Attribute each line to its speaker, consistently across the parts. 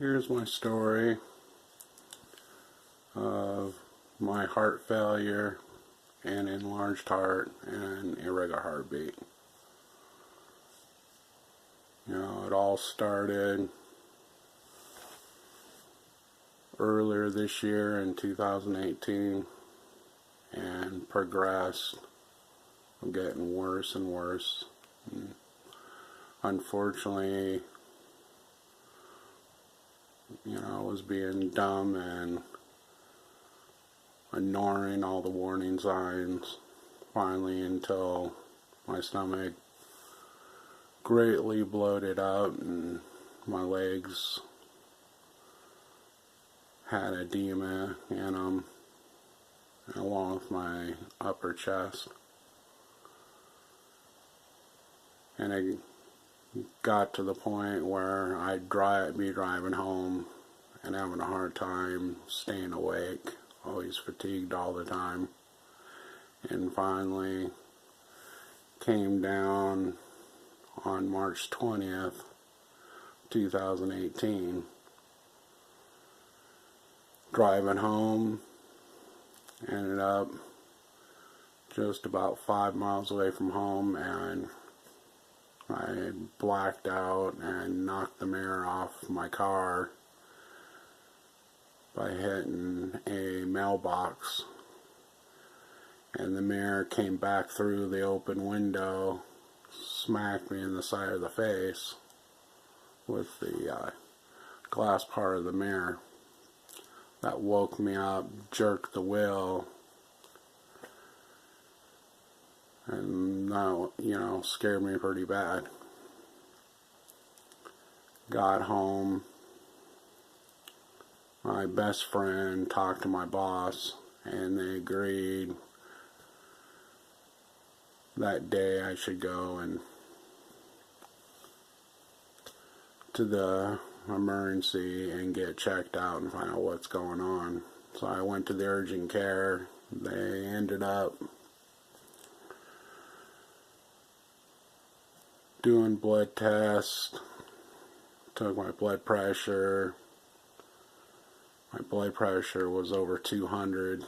Speaker 1: Here's my story of my heart failure and enlarged heart and irregular heartbeat. It all started earlier this year in 2018 and progressed, getting worse and worse. And unfortunately, I was being dumb and ignoring all the warning signs, finally until my stomach greatly bloated up and my legs had edema in them, along with my upper chest. And it got to the point where I'd be driving home and having a hard time staying awake, always fatigued all the time, and finally came down on March 20th, 2018. Driving home, ended up just about 5 miles away from home, and I blacked out and knocked the mirror off my car by hitting a mailbox, and the mirror came back through the open window, smacked me in the side of the face with the glass part of the mirror. That woke me up, jerked the wheel, and that, scared me pretty bad. Got home, my best friend talked to my boss, and they agreed that day I should go and to the emergency and get checked out and find out what's going on. So I went to the urgent care. They ended up doing blood tests, took my blood pressure. My blood pressure was over 200.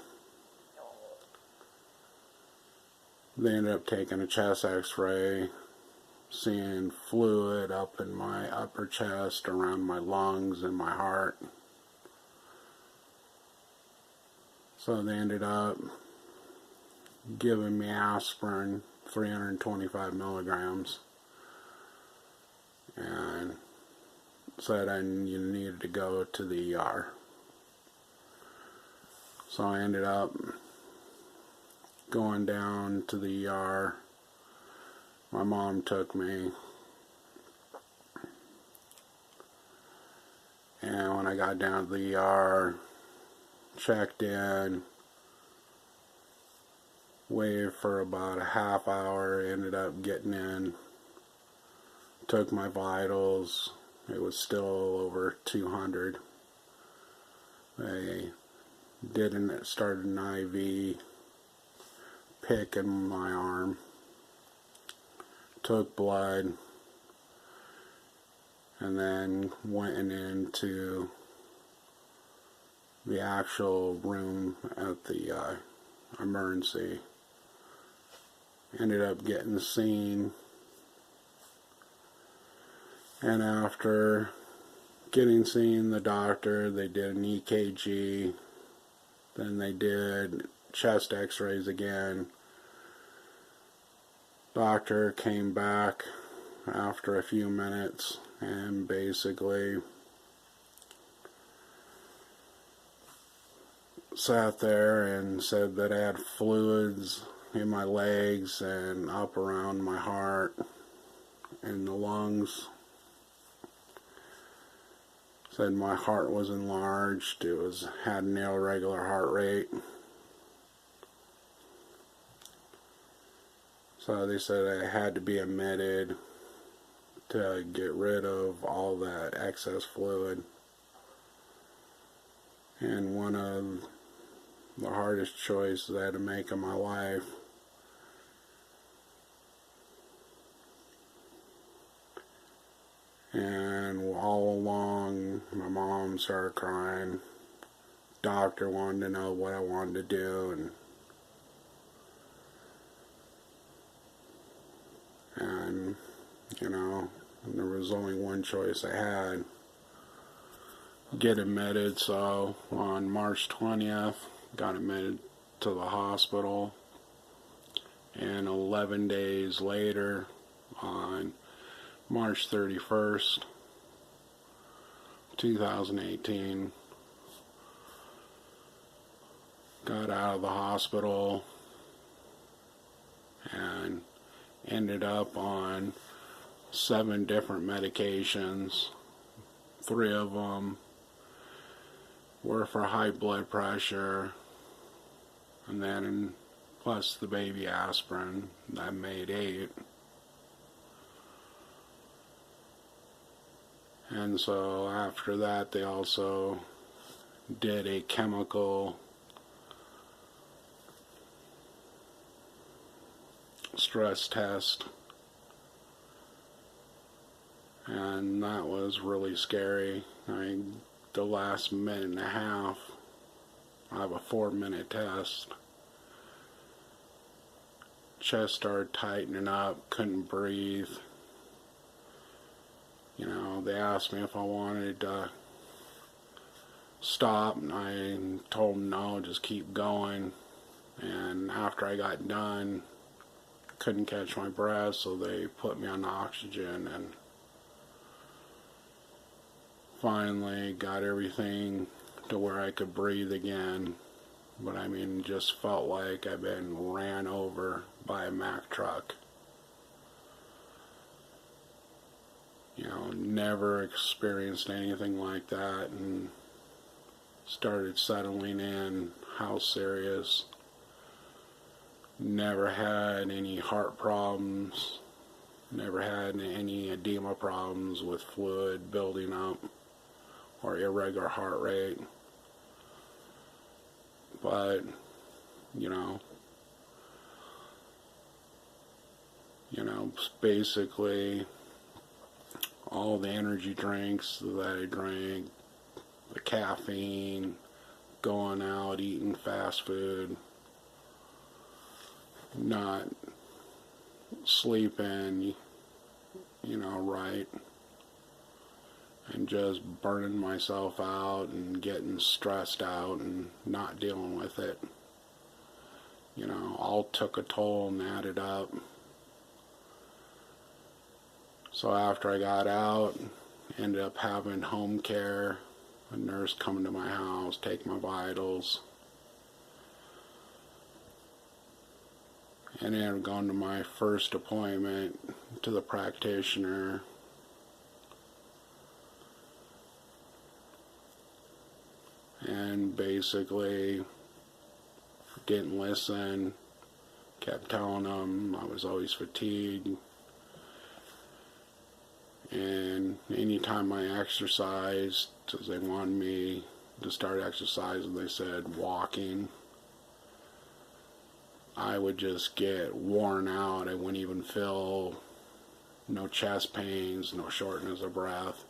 Speaker 1: They ended up taking a chest x-ray, seeing fluid up in my upper chest, around my lungs and my heart. So they ended up giving me aspirin, 325 milligrams, and said you needed to go to the ER. So I ended up going down to the ER. My mom took me, and when I got down to the ER, checked in, waited for about a half hour, ended up getting in, took my vitals. It was still over 200. They started an IV pick in my arm, took blood, and then went into the actual room at the emergency. Ended up getting seen, and after getting seen, the doctor, they did an EKG, then they did chest x-rays again. Doctor came back after a few minutes and basically sat there and said that I had fluids in my legs and up around my heart and the lungs. Said my heart was enlarged, had an irregular heart rate. So they said I had to be admitted to get rid of all that excess fluid. And one of the hardest choices I had to make in my life. And all along, my mom home, started crying. Doctor wanted to know what I wanted to do, and you know, there was only one choice I had: get admitted. So on March 20th, got admitted to the hospital, and 11 days later, on March 31st, 2018, got out of the hospital and ended up on 7 different medications. 3 of them were for high blood pressure, and then plus the baby aspirin, that made 8. And so after that, they also did a chemical stress test, and that was really scary. The last minute and a half, I have a 4-minute test. Chest started tightening up, couldn't breathe. You know, they asked me if I wanted to stop, and I told them no, just keep going. And after I got done, couldn't catch my breath, so they put me on oxygen, and finally got everything to where I could breathe again. But I mean, just felt like I've been ran over by a Mack truck. You know, never experienced anything like that, and started settling in how serious. Never had any heart problems, never had any edema problems with fluid building up or irregular heart rate. But, you know, basically all the energy drinks that I drank, the caffeine, going out, eating fast food, not sleeping, right, and just burning myself out and getting stressed out and not dealing with it, all took a toll and added up. So after I got out, ended up having home care, a nurse coming to my house, take my vitals, and then I've gone to my first appointment to the practitioner. And basically didn't listen, kept telling them I was always fatigued. And anytime I exercised, because they wanted me to start exercising, they said walking, I would just get worn out. I wouldn't even feel no chest pains, no shortness of breath.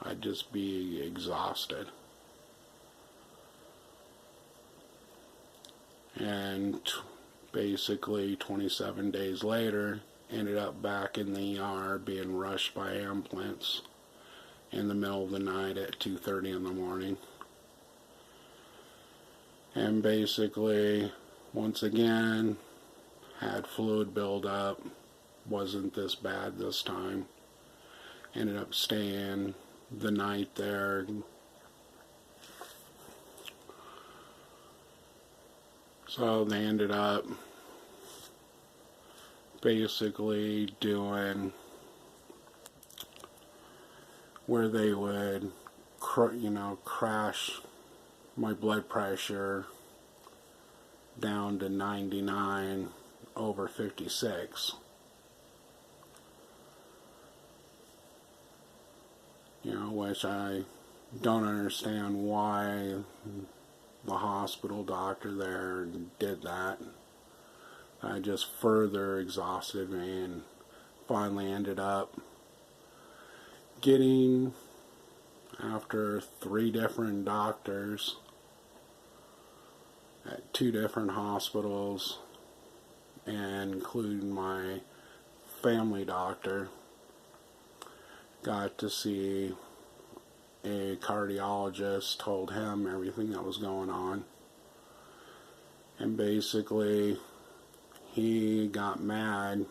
Speaker 1: I'd just be exhausted. And basically 27 days later, ended up back in the ER being rushed by ambulance in the middle of the night at 2:30 in the morning. And basically, once again, had fluid buildup. Wasn't this bad this time. Ended up staying the night there. So they ended up basically doing where they would, crash my blood pressure down to 99/56. Which I don't understand why the hospital doctor there did that. I just further exhausted me, and finally ended up getting after 3 different doctors at 2 different hospitals, and including my family doctor, got to see a cardiologist, told him everything that was going on, and basically he got mad,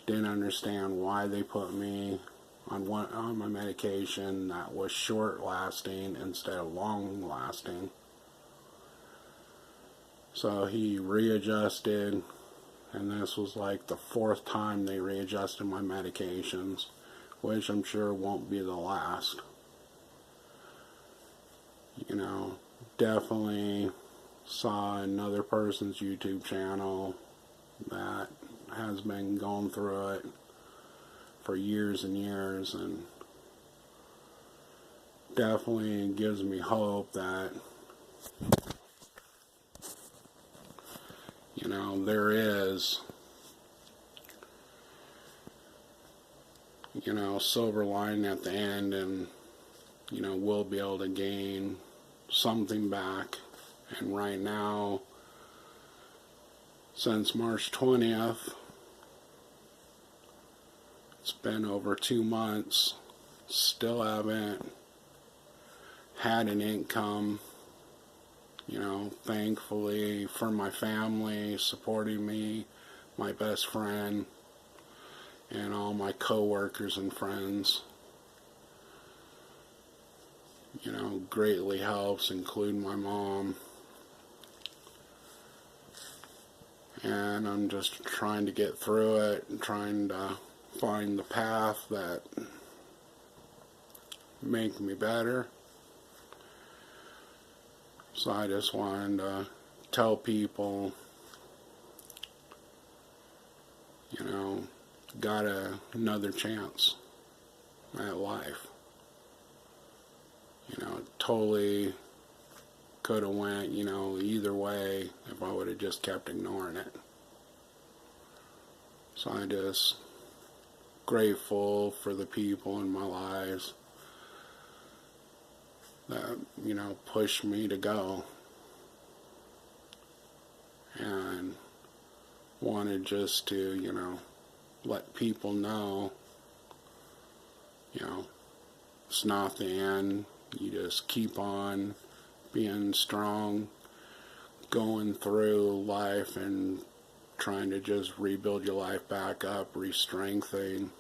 Speaker 1: didn't understand why they put me on my medication that was short lasting instead of long lasting. So he readjusted, and this was like the 4th time they readjusted my medications, which I'm sure won't be the last. You know, definitely saw another person's YouTube channel that has been going through it for years and years, and definitely gives me hope that, you know, there is, you know, silver lining at the end, and, you know, we'll be able to gain something back. And right now, since March 20th, it's been over 2 months, still haven't had an income. You know, thankfully for my family supporting me, my best friend, and all my co-workers and friends, you know, greatly helps, including my mom. And I'm just trying to get through it and trying to find the path that make me better. So I just wanted to tell people, you know, got another chance at life. You know, totally could have went, you know, either way if I would have just kept ignoring it. So I'm just grateful for the people in my lives that, you know, pushed me to go, and wanted just to, you know, let people know, you know, it's not the end. You just keep on being strong, going through life and trying to just rebuild your life back up, re-strengthen,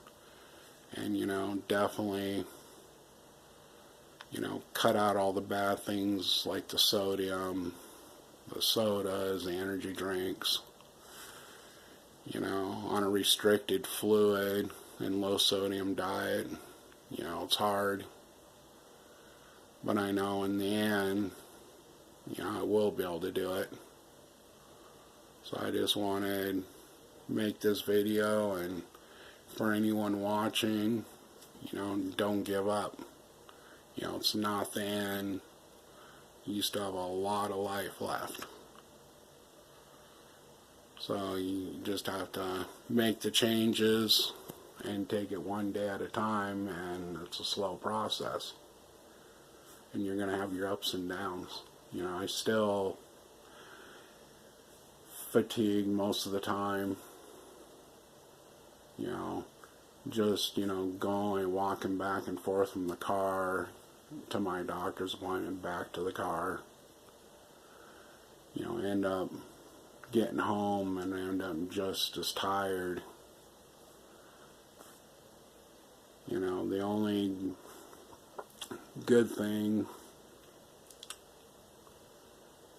Speaker 1: and, you know, definitely, you know, cut out all the bad things like the sodium, the sodas, the energy drinks, you know, on a restricted fluid and low sodium diet. You know, it's hard, but I know in the end, you know, I will be able to do it. So I just wanted to make this video, and for anyone watching, you know, don't give up. You know, it's not the end. You still have a lot of life left. So you just have to make the changes and take it one day at a time, and it's a slow process. And you're going to have your ups and downs. You know, I still fatigue most of the time. You know, just, you know, going, walking back and forth from the car to my doctor's appointment, back to the car. You know, end up getting home and end up just as tired. You know, the only good thing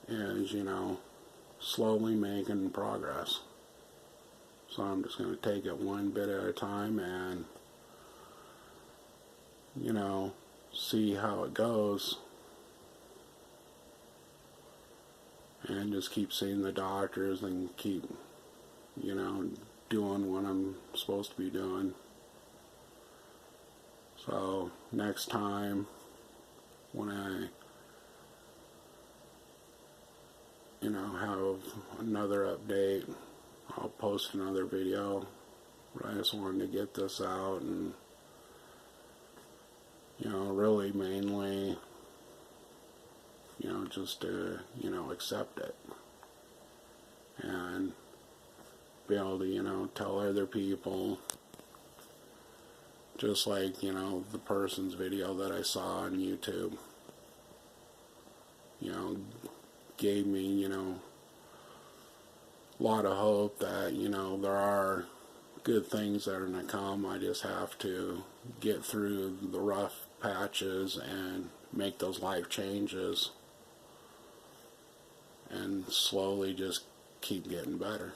Speaker 1: is, you know, slowly making progress. So I'm just going to take it one bit at a time and, you know, see how it goes. And just keep seeing the doctors and keep, you know, doing what I'm supposed to be doing. So next time when I, you know, have another update, I'll post another video. But I just wanted to get this out and really mainly, just to, accept it and be able to, tell other people, just like, the person's video that I saw on YouTube, gave me, a lot of hope that, there are good things that are going to come. I just have to get through the rough patches and make those life changes and slowly just keep getting better.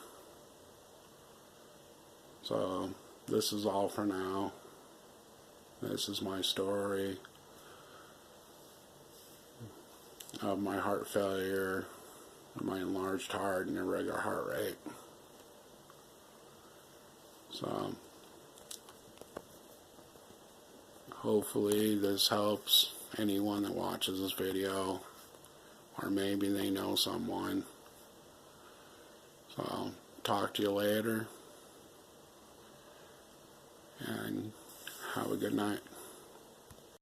Speaker 1: So this is all for now. This is my story of my heart failure, my enlarged heart, and irregular heart rate. So hopefully this helps anyone that watches this video, or maybe they know someone. So talk to you later, and have a good night.